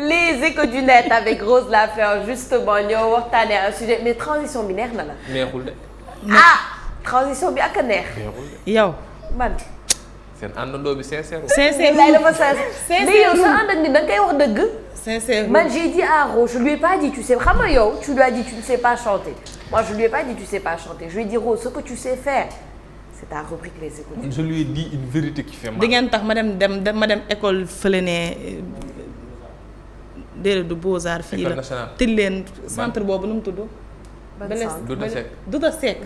les échos du net avec Rose Lafleur justement ñoo waxtaanee un sujet mais transition bi neex na la. neexul de. transition bi ak a neex. neexul de yow. man. seen àndandoo bi sincère. sincère lay dafa sincère mais yow sa ànd ak ni da nga koy wax dëgg. sincère man j'ai dit à Rose je lui ai pas dit tu sais xam nga yow tu lui as dit tu ne sais pas chanter moi je lui ai pas dit tu sais pas chanter je lui ai dit Rose ce que tu sais faire c'est ta rubrique les échos. je lui ai dit une vérité qui fait mal. di ngeen tax ma dem école fële ne déedéet du Beaux-Arts fii la tëj leen centre boobu nu mu tudd. Douta Seck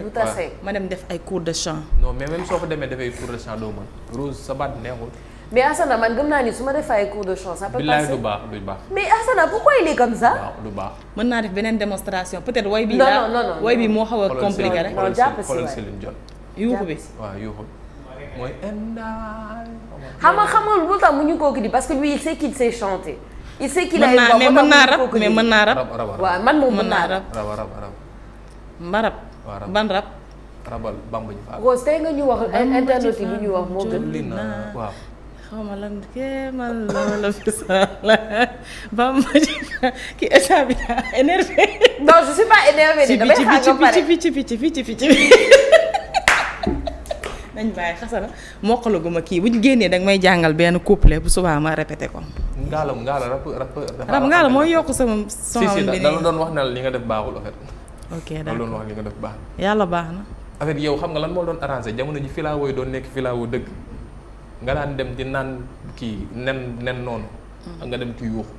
ma dem def ay cours de chant. non mais même soo ko demee dafay cours de chant doo mën Rose sa baat neexul. mais Assana man gëm naa ni su ma defee ay cours de chant ça peut passer. du baax du baax. mais Assana pourquoi il est comme ça. waaw du baax. mën naa def beneen démonstration peut-être way bi. non way bi moo xaw a compliqué rek. non jàpp si xoolal Céline Dion. yuuxu bi waaw yuuxu mooy endaay. xam nga lu tax mu ñu kooku di parce que lui il sait qu'il sait chanter. il sait qu'il a une voix mais mën naa rap waaw man moom mën naa rap. mbarab. ban rap. rabal bamba ji fa. Rose tey nga ñu wax internet yi lu ñu wax moo gën. waaw. xaw ma lan kéemal loola fi la bamba ji ki état bi énervé. non je suis pas énervé de damay xaar nga pare ci nañ bàyyi xasana mokkalaguma kii bu ñu génnee danga may jàngal benn couplet bu subaa ma répété ko. ngaala mooy yokk sama son bi da doon wax na li nga def baaxul en fait. ok d'accord da doon wax li nga def baax na. yàlla baax na. en fait yow xam nga lan moo doon arrangé jamono ji filaawo yi doon nekk filaawo dëgg nga daan dem di naan kii nen noonu. ak nga dem ci yuuxu.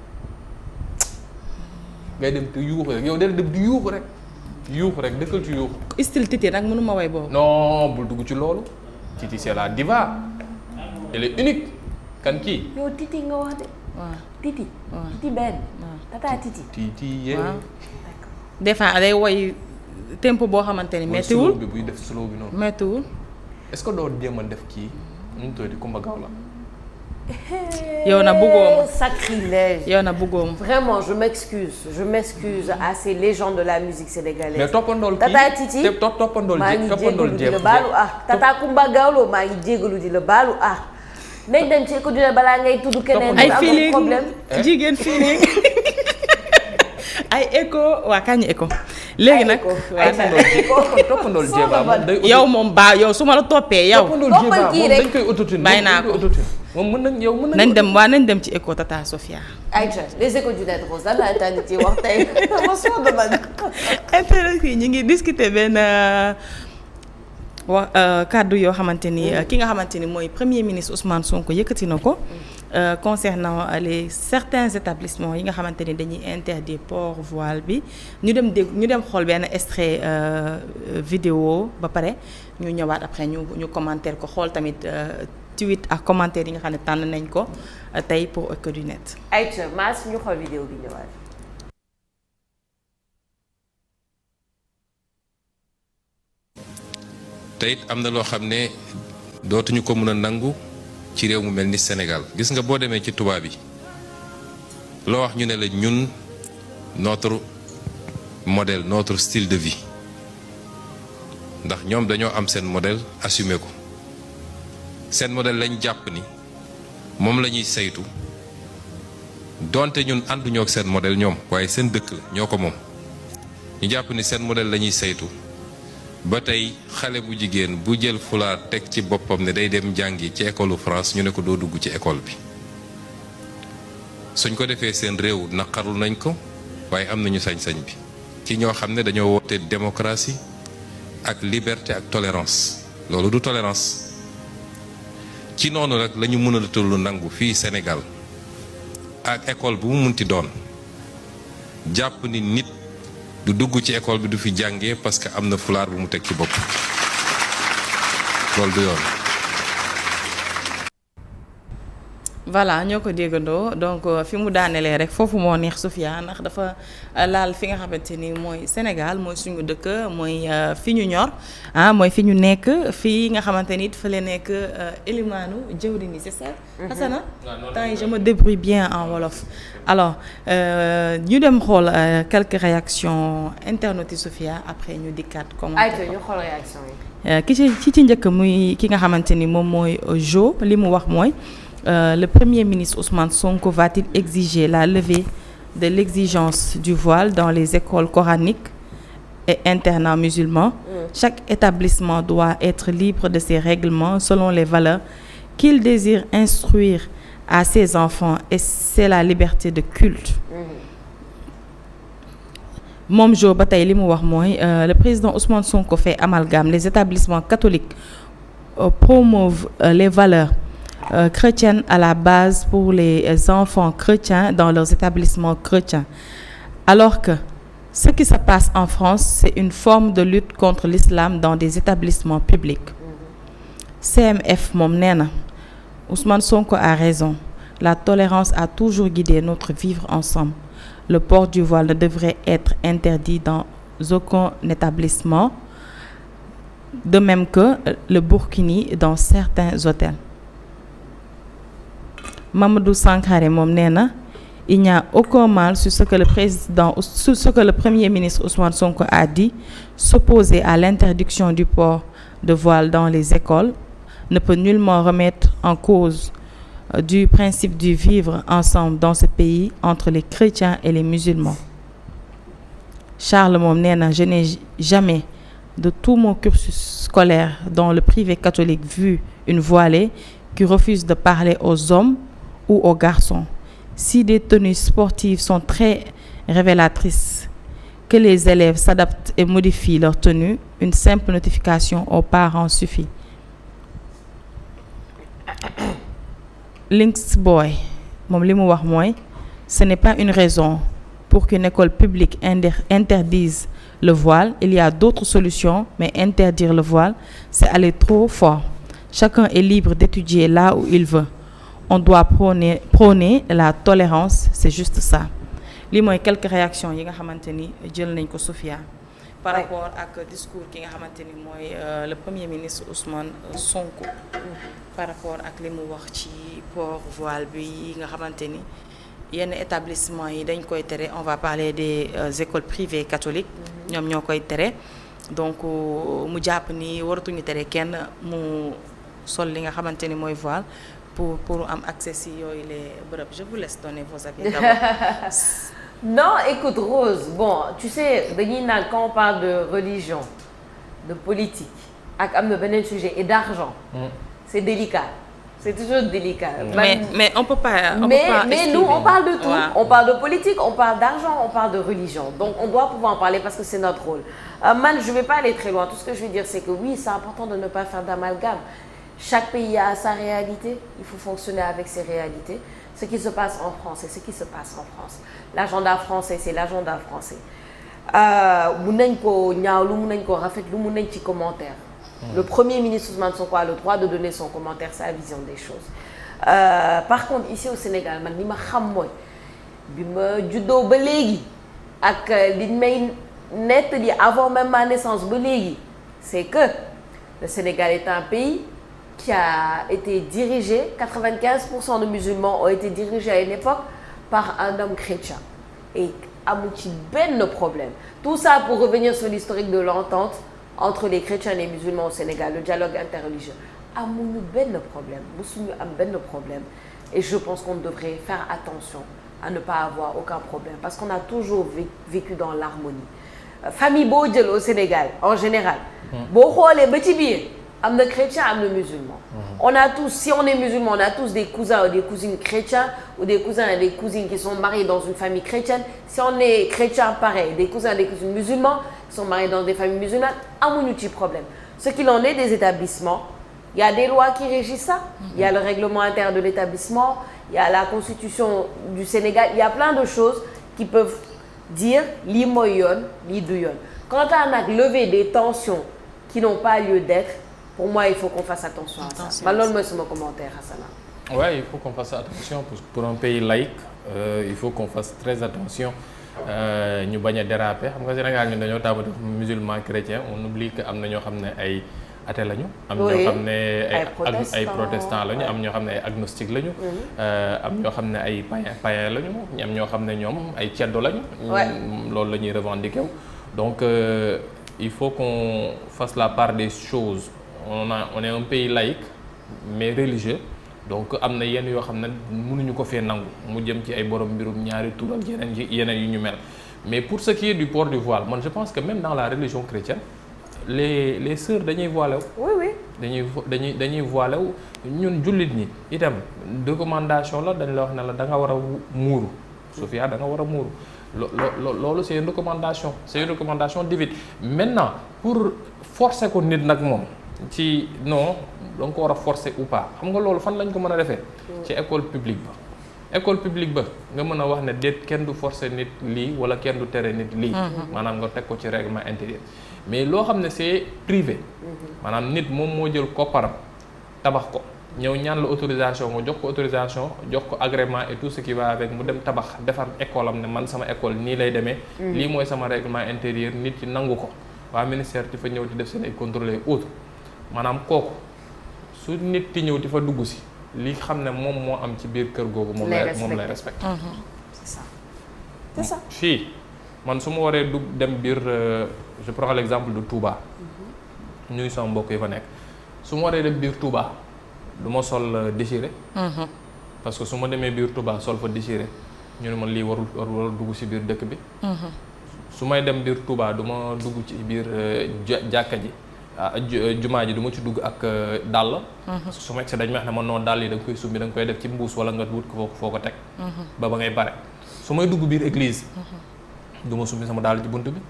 ngay dem ci yuuxu rek yow del dem di yuuxu rek. yuuxu rek dëkkal ci yuuxu. style Titi nag mënuma way boobu. non bul dugg ci loolu. Titi c'est la diva. elle est unique. kan kii. yow Titi nga wax de. waaw Titi. waaw Titi benn. waaw tata Titi. Titi yee. waaw des fois day woy tempo boo xamante ni méttiwul bi buy def slow bi noonu. méttiwul. est-ce que doo jéem a def kii nu mu tuddati Kumba Gawla. yow na bëggoo ma sacrilège. yow na bëggoo ma. vraiment je m'excuse à ces légendes de la musique sénégalaise. mais toppandool kii tata Titi toppandool maa ngi jégalu di la baalu tata Kumba Gawlo maa ngi jégalu di la baalu nañ dem ci ko dina balaa ngay tudd keneen. ay feeling problème jigéen feeling ay écho waa kañ écho. léegi nag toppandool jéeba moom day. yow moom yow su ma la toppee yow. toppandool jéeba moom dañ koy autotune. bàyyi naa ko moom mën nañ yow mën nañ dem ci écho Tata Sofia. ayca les échos du net Rose lan la internet yi wax tey ma soo demande. internet yi ñu ngi discuter benn kàddu yoo xamante ni ki nga xamante ni mooy premier ministre Ousmane Sonko yëkkati na ko. concernant certains établissements yi nga xamante ni dañuy interdire port voile bi ñu dem xool benn extrait vidéo ba pare ñu ñëwaat après ñu commentaire ko xool tamit tweet ak commentaire yi nga xam ne tànn nañ ko tey pour Écho du Net. ayca Mass ñu xool vidéo bi ñëwaat. te it am na loo xam ne dootuñu ko mën a nangu ci réew mu mel ni Sénégal gis nga boo demee ci tubaab yi loo wax ñu ne la ñun notre modèle notre style de vie ndax ñoom dañoo am seen modèle assumé ko seen modèle lañ jàpp ni moom la ñuy saytu donte ñun ànduñoo ak seen modèle ñoom waaye seen dëkk la ñoo ko moom ñu jàpp ni seen modèle la ñuy saytu ba tey xale bu jigéen bu jël fulaar teg ci boppam ne day dem jàngi ci école France ñu ne ko doo dugg ci école bi suñ ko defee seen réew naqarlu nañ ko waaye am nañu sañ-sañ bi ci ñoo xam ne dañoo woote démocratie ak liberté ak tolérance loolu du tolérance ci noonu rek la ñu mën a tollu nangu fii Sénégal ak école bu mu munti doon jàpp ni nit du dugg ci école bi du fi jàngee parce que am na fulaar bu mu teg ci bopp loolu du yoon. voilà ñoo ko déggandoo donc fi mu daanelee rek foofu moo neex Sofia ndax dafa laal fi nga xamante ni mooy Sénégal mooy suñu dëkk mooy fi ñu ñor mooy fi ñu nekk fii nga xamante ni it fa la nekk élimaanu jëwriñ ni c'est ça. Hassana temps yi je me débrouille bien en wolof. alors ñu dem xool quelques réactions internautes yi Sofia après ñu dikkaat. comment ñu xool réaction yi. ki ci njëkk muy ki nga xamante ni moom mooy Jo li mu wax mooy. le Premier ministre Ousmane Sonko va-t-il exiger la levée de l'exigence du voile dans les écoles coraniques et internats musulmans? Chaque établissement doit être libre de ses règlements selon les valeurs qu'il désire instruire à ses enfants, et c'est la liberté de culte. Moom Jo ba tey li mu wax mooy le président Ousmane Sonko fait amalgame. Les établissements catholiques promeuvent les valeurs chrétiennes à la base pour les enfants chrétiens dans leurs établissements chrétiens, alors que ce qui se passe en France, c'est une forme de lutte contre l'islam dans des établissements publics. CMF moom nee na Ousmane Sonko a raison. La tolérance a toujours guidé notre vivre ensemble. Le port du voile ne devrait être interdit dans aucun établissement, de même que le burkini dans certains hôtels. Mamadou Sankaré moom nee na il n'y a aucun mal sur ce que le Premier ministre Ousmane Sonko a dit. S'opposer à l'interdiction du port de voile dans les écoles ne peut nullement remettre en cause du principe du vivre ensemble dans ce pays entre les chrétiens et les musulmans. Charles moom nee na je n'ai jamais de tout mon cursus scolaire dans le privé catholique vu une voilée qui refuse de parler aux hommes ou aux garçons. Si des tenues sportives sont très révélatrices, que les élèves s'adaptent et modifient leur tenue, une simple notification aux parents suffit. Links Boy moom li mu wax mooy ce n'est pas une raison pour qu'une école publique interdise le voile. Il y a d'autres solutions, mais interdire le voile, c'est aller trop fort. Chacun est libre d'étudier là où il veut. On doit prôner la tolérance, c'est juste ça. Lii mooy quelques réactions yi nga xamante ni jël nañ ko Sophia par rapport ak discours ki nga xamante ni mooy le Premier ministre Ousmane Sonko par rapport ak li mu wax ci port voile bi nga xamante ni yenn établissement yi dañ koy tere. On va parler des écoles privées catholiques, ñoom ñoo koy tere. Donc mu jàpp ni waratuñu tere kenn mu sol li nga xamante ni mooy voile pour am accès si yooyu les bërëb. Je vous laisse donner vos avis d'abord. Non, écoute Rose, bon, tu sais, quand on parle de religion, de politique, ak am na beneen sujet et d'argent, c'est délicat. C'est toujours délicat. Mais on peut pas. Mais nous, on parle de tout. Ouais. On parle de politique, on parle d'argent, on parle de religion. Donc, on doit pouvoir en parler parce que c'est notre rôle. Man, je vais pas aller très loin. Tout ce que je veux dire, c'est que oui, c'est important de ne pas faire d'amalgame. Chaque pays a sa réalité. Il faut fonctionner avec ses réalités. Ce qui se passe en France, c'est ce qui se passe en France. L'agenda français, c'est l'agenda français. Mun nañ ko ñaawlu, mun nañ ko rafetlu, mun nañ ci commentaire. Le Premier ministre Ousmane Sonko a le droit de donner son commentaire, sa vision des choses. Par contre, ici au Sénégal, man li ma xam mooy bi ma juddoo ba léegi ak li may nettali avant même ma naissance ba léegi, c'est que le Sénégal est un pays qui a été dirigé, 95% de musulmans ont été dirigés à une époque par un homme chrétien. Et amu ci benn problème. Tout ça pour revenir sur l'historique de l'entente entre les chrétiens et les musulmans au Sénégal, le dialogue interreligieux. Amuñu benn problème, musuñu am benn problème. Et je pense qu'on devrait faire attention à ne pas avoir aucun problème parce qu'on a toujours vécu dans l'harmonie. Famille boo jël au Sénégal, en général, boo xoolee ba ci biir am na chrétien, am na musulman. On a tous, si on est musulman, on a tous des cousins ou des cousines chrétiens ou des cousins et des cousines qui sont mariés dans une famille chrétienne. Si on est chrétien, pareil, des cousins et des cousines musulmans qui sont mariés dans des familles musulmanes, amuñu ci problème. Ce qu'il en est des établissements, il y a des lois qui régissent ça. Il y a le règlement interne de l'établissement, il y a la constitution du Sénégal, il y a plein de choses qui peuvent dire lii mooy yoon, lii du yoon. Quant à nag lever des tensions qui n'ont pas lieu d'être, pour moi, il faut qu'on fasse attention à ça. Man loolu mooy sama commentaire, Hassana. Ouais, il faut qu'on fasse attention pour un pays laïque. Il faut qu'on fasse très attention. Ñu bañ a déraper. Xam nga Sénégal ñun dañoo taamu def musulman chrétien. On oublie que am na ñoo xam ne ay athée lañu. Am ñoo xam ne ay protestants lañu. Am ñoo xam ne ay agnostiques lañu. Am ñoo xam ne ay païens lañu. Am ñoo xam ne ñoom ay ceddo lañu. Loolu la ñuy revendiquer. Donc il faut qu'on fasse la part des choses. On est un pays laïque mais religieux donc am na yenn yoo xam ne mënuñu ko fee nangu mu jëm ci ay borom mbirum ñaari tur ak yeneen yu ñu mel mais pour ce qui est du port du voile man je pense que même dans la religion chrétienne les sœurs dañuy voilé wu. oui. dañuy voilé wu ñun jullit ñi itam recommandation la dañ la wax ne la da nga war a muuru Sophia da nga war a muuru loolu c'est une recommandation divine maintenant pour forcer ko nit nag moom ci non da nga ko war a forcer ou pas xam nga loolu fan lañ ko mën a defee. ci école publique ba nga mën a wax ne déet kenn du forcer nit lii wala kenn du tere nit lii. maanaam nga teg ko ci règlement intérieur. mais loo xam ne c'est privé. maanaam nit moom moo jël kopparam tabax ko ñëw ñaan la autorisation nga jox ko autorisation jox ko agrément et tout ce qui va avec mu dem tabax defar école am ne man sama école nii lay demee. lii mooy sama règlement intérieur nit ci nangu ko waa ministère di fa ñëw di def seen ay contrôle et autres maanaam kooku su nit ti ñëw di fa dugg si li xam ne moom moo am ci biir kër googu. moom lay respecté. c'est ça. fii man su ma waree dem biir je prends l'exemple de Touba. ñuy sama mbokk yi fa nekk su ma waree dem biir Touba du ma sol déchiré. parce que su ma demee biir Touba sol fa déchiré ñu ne man lii warul dugg ci biir dëkk bi. su may dem biir Touba du ma dugg ci biir jàkka ji jumaa ji du ma ci dugg ak dàll. parce que su ma egg dañ ma wax ne man noonu dàll yi da nga koy summi da nga koy def ci mbuus wala nga wut ko foo ko teg. ba ngay pare su may dugg biir église. du ma summi sama dàll ci bunt bi.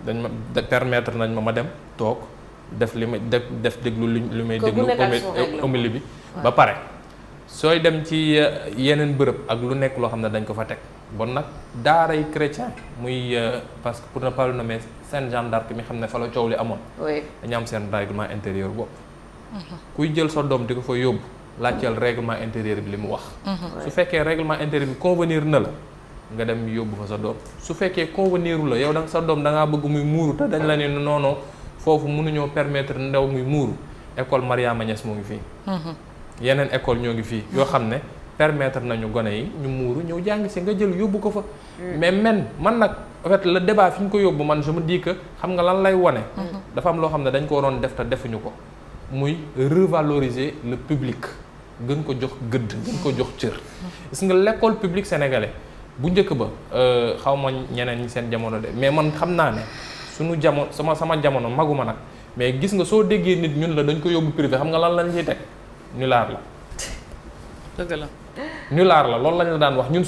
dañ ma permettre nañ ma dem toog def li may def déglu li may déglu homélie bi ba pare sooy dem ci yeneen bërëb ak lu nekk loo xam ne dañ ko fa teg bon nag daaray chrétien muy parce que pour ne pas le nommer Sainte Jeanne d'Arc mi xam ne fa la coow li amoon dañu am seen règlement intérieur bopp kuy jël sa doom di ko fa yóbbu laajteel règlement intérieur bi li mu wax su fekkee règlement intérieur bi convenir na la nga dem yóbbu fa sa doom su fekkee conveniru la yow da nga sa doom da ngaa bëgg muy muuru te dañ la ne non foofu mënuñoo permettre ndaw muy muuru école Mariama Niass moo ngi fii. yeneen école ñoo ngi fii yoo xam ne permettre nañu gone yi ñu muuru ñëw jàng si nga jël yóbbu ko fa. mais man nag en fait le débat fi ñu ko yóbbu man je me dis que xam nga lan lay wone. dafa am loo xam ne dañ ko waroon def te defuñu ko muy revaloriser le public gën ko jox gëdd gën ko jox cër. gis nga l'école publique sénégalaise. bu njëkk ba xaw ma ñeneen ñi seen jamono de mais man xam naa ne suñu jamono sama jamono maguma nag mais gis nga soo déggee nit ñun la dañ ko yóbbu privé xam nga lan lañ ciy teg nulaar la. dëgg la. nulaar la loolu lañ la daan wax ñun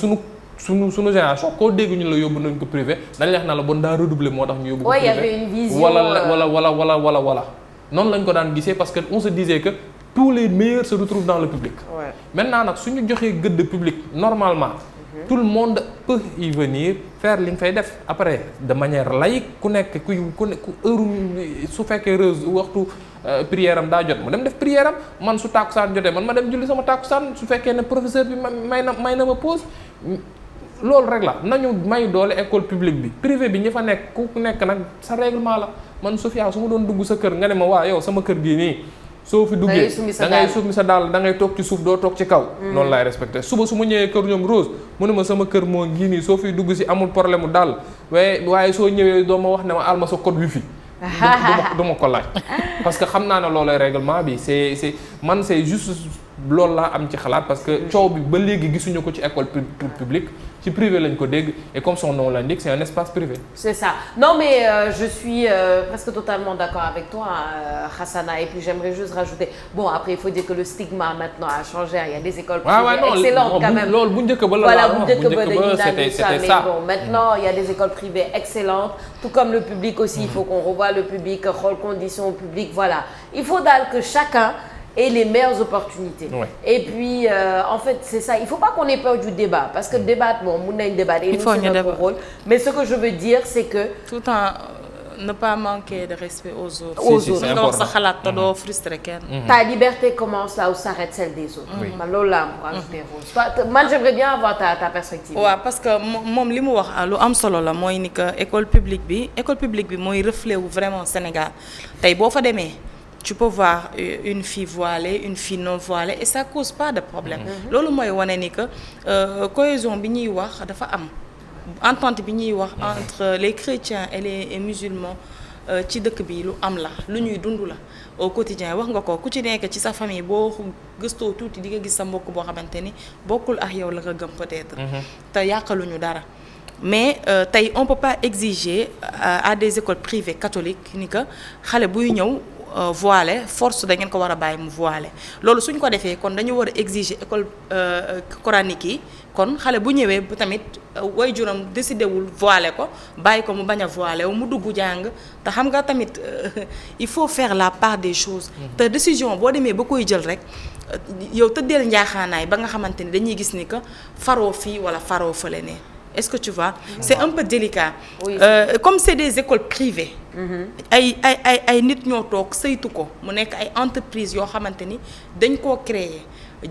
suñu génération koo dégg ñun la yóbbu nañ ko privé dañ la wax na la bon daa redoubler moo tax ñu yóbbu ko privé. y avait une vision wala noonu lañ ko daan gisee parce que on se disait que tous les meilleurs se retrouvent dans le public. maintenant nag suñu joxee gëdd public normalement. tout le monde peut y venir faire li nga fay def après de manière laïque ku nekk ku heure su fekkee waxtu prière am daa jot mu dem def prière am man su tàkkusaan jotee man ma dem julli sama tàkkusaan su fekkee ne professeur bi may na ma pause loolu rek la nañu may doole école publique bi privé bi ñi fa nekk ku nekk nag sa règlement la man Sophia su ma doon dugg sa kër nga ne ma waa yow sama kër gii nii soo fi duggee da ngay summi sa dàll da ngay toog ci suuf doo toog ci kaw noonu laay respecté suba su ma ñëwee kër ñoom Rose mu ne ma sama kër moo ngi nii soo fiy dugg si amul problème mu dàll waaye soo ñëwee doo ma wax ne ma alma sa code wifi du ma ko laaj parce que xam naa ne loolay règlement bi c'est juste loolu laa am ci xalaat parce que coow bi ba léegi gisuñu ko ci école publique ci privé lañ ko dégg et comme son nom l'indique c'est un espace privé. C'est ça. Non mais je suis presque totalement d'accord avec toi Hassana et puis j'aimerais juste rajouter bon après il faut dire que le stigma maintenant a changé il y a des écoles privées excellentes quand même. loolu bu njëkk ba la voilà bu njëkk ba dañuy naan c'était mais ça. bon maintenant il y a des écoles privées excellentes tout comme le public aussi il faut qu'on revoie le public xool conditions au public voilà il faut daal que chacun et les meilleures opportunités. Ouais. Et puis en fait c'est ça il faut pas qu'on ait peur du débat parce que débattre bon mun nañ débattre et nous c'est notre rôle mais ce que je veux dire c'est que tout en ne pas manquer de respect aux autres. nga wax sa xalaat te doo frustré kenn. Ta liberté commence là où s'arrête celle des autres. man loolu laa am pour ajouter Rose. man j'aimerais bien avoir ta perspective. waaw parce que moom li mu wax lu am solo la mooy ni que école publique bi mooy reflet wu vraiment Sénégal tey boo fa demee. Tu peux voir une fille voilée, une fille non voilée et ça cause pas de problème. loolu mooy wane ni que cohésion bi ñuy wax dafa am entente bi ñuy wax entre les chrétiens et les musulmans ci dëkk bi lu am la lu ñuy dund la au quotidien wax nga ko ku ci nekk ci sa famille boo gëstoo tuuti di nga gis sa mbokk boo xamante ni bokkul ak yow la nga gëm peut-être. te yàqaluñu dara. mais tey on peut pas exiger à des écoles privées catholiques ni que xale buy ñëw voilé force da ngeen ko war a bàyyi mu voilé loolu suñ ko defee kon dañu war a exiger école coranique yi kon xale bu ñëwee bu tamit waajuram décidé wul voilé ko bàyyi ko mu bañ a voilé wu mu dugg jàng te xam nga tamit il faut faire la part des choses. te décision boo demee ba koy jël rek yow tëddeel njaaxaanaay ba nga xamante ni dañuy gis ni que faroo fii wala faroo fële ne. Est-ce que tu vois c'est un peu délicat. Oui. Comme c'est des écoles privées. ay nit ñoo toog saytu ko mu nekk ay entreprises yoo xamante ni dañ koo créer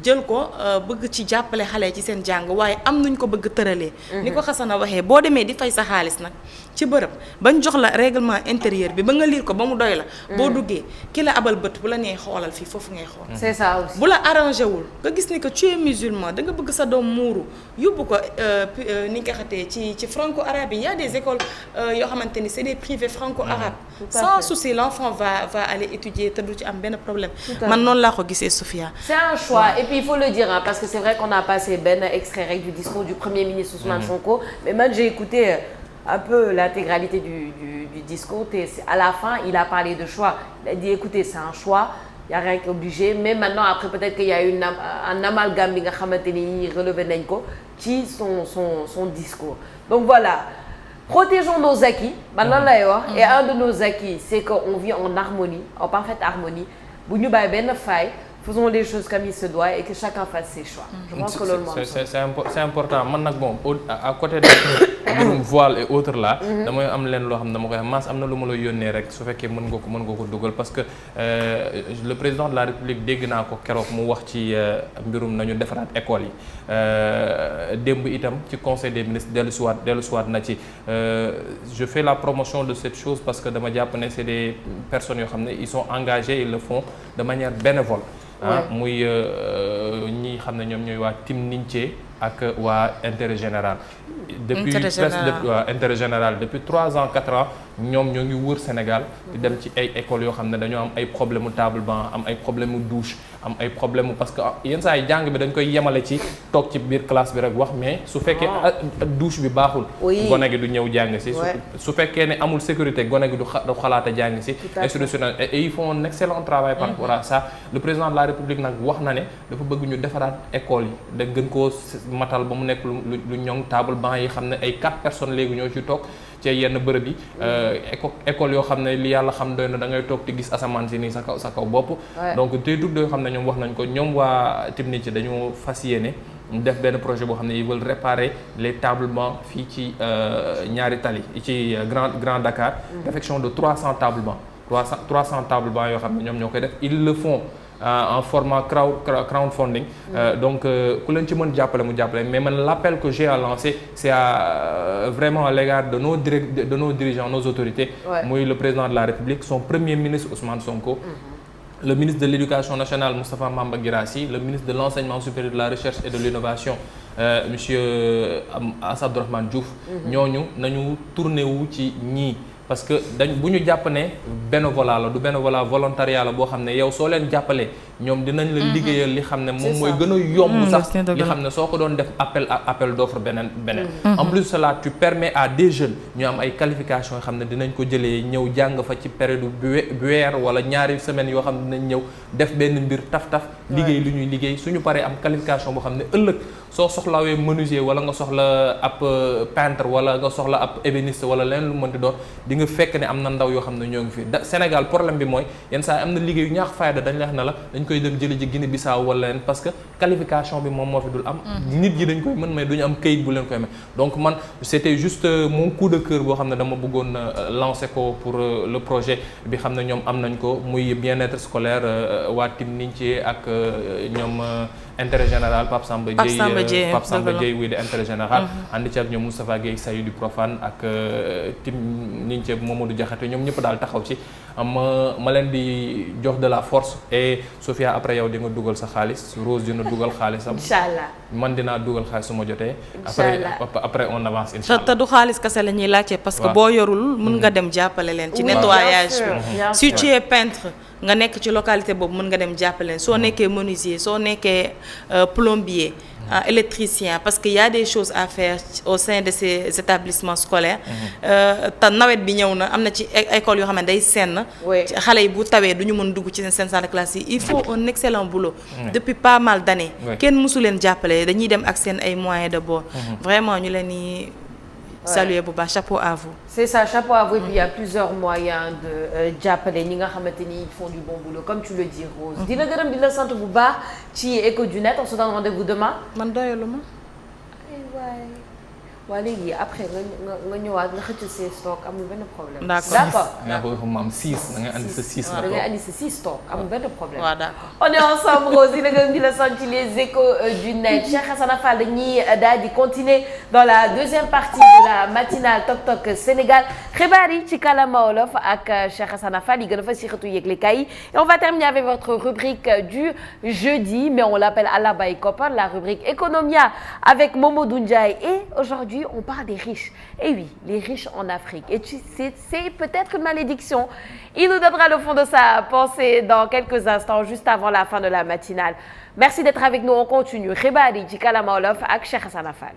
jël ko bëgg ci jàppale xale ci seen jàng waaye am nuñ ko bëgg tëralee. ni ko Xasana waxee boo demee di fay sa xaalis nag ci bërëb bañ jox la règlement intérieur bi ba nga lire ko ba mu doy la. boo duggee ki la abal bët bu la nee xoolal fii foofu ngay xool. c'est ça aussi. bu la arrangé wul nga gis ni que tu es musulman da nga bëgg sa doom muuru yóbbu ko ni nga xatee ci franco arabe yi y a des écoles yoo xamante ni c'est des privés franco arabes. sans souci l'enfant va aller étudier te du ci am benn problème. man noonu laa ko gisee Sophia. c'est un choix et puis il faut le dire parce que c'est vrai qu'on a passé benn extrait rek du discours du Premier ministre Ousmane Sonko mais man j'ai écouté un peu l'intégralité du discours et à la fin il a parlé de choix il a dit écoutez c'est un choix il y a rien qui est obligé mais maintenant après peut-être qu'il y a un amalgame bi nga xamante ni relevé nañ ko ci son discours donc voilà protégeons nos acquis man lan lay wax et un de nos acquis c'est qu'on vit en harmonie en parfaite harmonie bu ñu bàyyi benn faille faisons les choses comme il se doit et que chacun fasse ses choix. Je pense que loolu moom c'est important man nag bon à côté de mbirum voile et autres là. damay am leen loo xam ne dama koy maas am na lu ma la yónnee rek su fekkee mën nga ko dugal parce que le président de la République dégg naa ko keroog mu wax ci mbirum nañu defaraat école yi démb itam ci conseil des ministres dellusiwaat na ci je fais la promotion de cette chose parce que dama jàpp ne c'est des personnes yoo xam ne ils sont engagés ils le font de manière bénévole. muy ñi xam ne ñoom ñooy waa Team Ninthé ak waa intérêt général. depuis presque waa intérêt général depuis 3 ans 4 ans ñoom ñoo ngi wër Sénégal di dem ci ay écoles yoo xam ne dañoo am ay problème mu table banc am ay problème mu douche am ay problème mu parce que yenn saa yi jàng bi dañ koy yemale ci toog ci biir classe bi rek wax mais su fekkee douche bi baaxul gone gi du ñëw jàng si su fekkee ne amul sécurité gone gi du xalaat a jàng si institutionnel et ils font un excellent travail par rapport à ça le président de la République nag wax na ne dafa bëgg ñu defaraat école yi da gën koo matal ba mu nekk lu ñoŋ table banc yi xam ne ay 4 personnes léegi ñoo ci toog ci yenn bërëb yi école yoo xam ne li yàlla xam doy na da ngay toog te gis asamaan si nii sa kaw bopp donc te dugg yoo xam ne ñoom wax nañ ko ñoom waa Team Ninthé dañoo fas yéene def benn projet boo xam ne ils veulent réparer les tables bancs fii ci ñaari tali ci Grand Dakar réfection de 300 tables bancs 300 tables bancs yoo xam ne ñoom ñoo koy def ils le font en format crowdfunding donc ku leen ci mën jàppale mu jàppale mais man l'appel que j'ai à lancer c'est vraiment à l'égard de nos dirigeants nos autorités muy le président de la République son premier ministre Ousmane Sonko le ministre de l'Éducation nationale Moustapha Mamba Guirassy le ministre de l'Enseignement supérieur de la Recherche et de l'Innovation monsieur Assad Abdourahmane Diouf ñooñu nañu tourné wu ci ñii parce que bu ñu jàpp ne bénévolat la du bénévolat volontariat la boo xam ne yow soo leen jàppalee ñoom dinañ la liggéeyal li xam ne moom mooy gën a yomb sax li xam ne soo ko doon def appel d'offre beneen en plus de cela tu permets à des jeunes ñu am ay qualifications yoo xam ne dinañ ko jëlee ñëw jàng fa ci période bu weer wala ñaari semaines yoo xam ne dinañ ñëw def benn mbir taf liggéey lu ñuy liggéey suñu paree am qualification boo xam ne ëllëg soo soxlawee menuisier wala nga soxla ab peintre wala nga soxla ab ébéniste wala leneen lu mën di doon nga fekk ne am na ndaw yoo xam ne ñoo ngi fi Sénégal problème bi mooy yenn saa am na liggéey yu ñaax fayda dañ leex na la dañ koy dem jëli ji Guinée Bissau wala leen parce que qualification bi moom moo fi dul am nit yi dañ koy mën mais duñu am këyit bu leen koy may donc man c'était juste mon coup de cœur boo xam ne dama bëggoon lancer ko pour le projet bi xam ne ñoom am nañ ko muy bien-être scolaire waa Team Ninthé ak ñoom intérêt général Pape Samba Dieye Samba Dieye wuy de intérêt général ànd ci ak ñoom Moustapha Guèye Sayu du Profane ak tim niñ ci Mamadou Diakhaté ñoom ñëpp daal taxaw ci ma leen di jox de la force et Sophia après yow di nga dugal sa xaalis Rose dina dugal xaalisam inchallah man dinaa dugal xaalis su ma jotee après on avance inchallah te du xaalis kese la ñuy laajte parce que boo yorul mën nga dem jàppale leen ci nettoyage bi si tu es peintre nga nekk ci localité boobu mën nga dem jàppale leen soo nekkee menuisier soo nekkee plombier électricien parce que y a des choses à faire au sein de ces établissements scolaires te nawet bi ñëw na am na ci école yoo xam ne day senn xale yi bu tawee du ñu mën dugg ci seen salle de classe yi il faut un excellent boulot depuis pas mal d'années kenn mësu leen jàppale dañuy dem ak seen ay moyens de bord vraiment ñu leen di saluer bu baax chapeau à vous. C'est ça, chapeau à vous. Et puis il y a plusieurs moyens de jàppale ñi nga xamante ni ils font du bon boulot comme tu le dis Rose. di la gërëm di la sant bu baax ci Écho du Net on se donne rendez-vous demain. man doyalu ma. waaw léegi après nga ñëwaat nga xëcc see stock amul benn problème. d'accord nga ko maam 6 da ngay andi sa 6 da ngay andi sa 6 stock amul benn problème. waaw d'accord. On est ensemble Rose di la gërëm di la sant ci les Échos du Net Cheikh Hassana Fall dañuy daal di continuer dans la deuxième partie de la matinale Tok Tok Sénégal xibaar yi ci kàllaama wolof ak Cheikh Hassana Fall yi gën a fas yéexatu yëglekaay yi et on va terminer avec votre rubrique du jeudi mais on l'appelle Alla Bay Koppar la rubrique Economia avec Momodou Ndiaye et aujourd'hui on parle des riches. Et oui, les riches en Afrique. Et c'est peut-être une malédiction. Il nous donnera le fond de sa pensée dans quelques instants, juste avant la fin de la matinale. Merci d'être avec nous. On continue. Xibaar yi ci kàllaama wolof ak Cheikh Hassana Fall.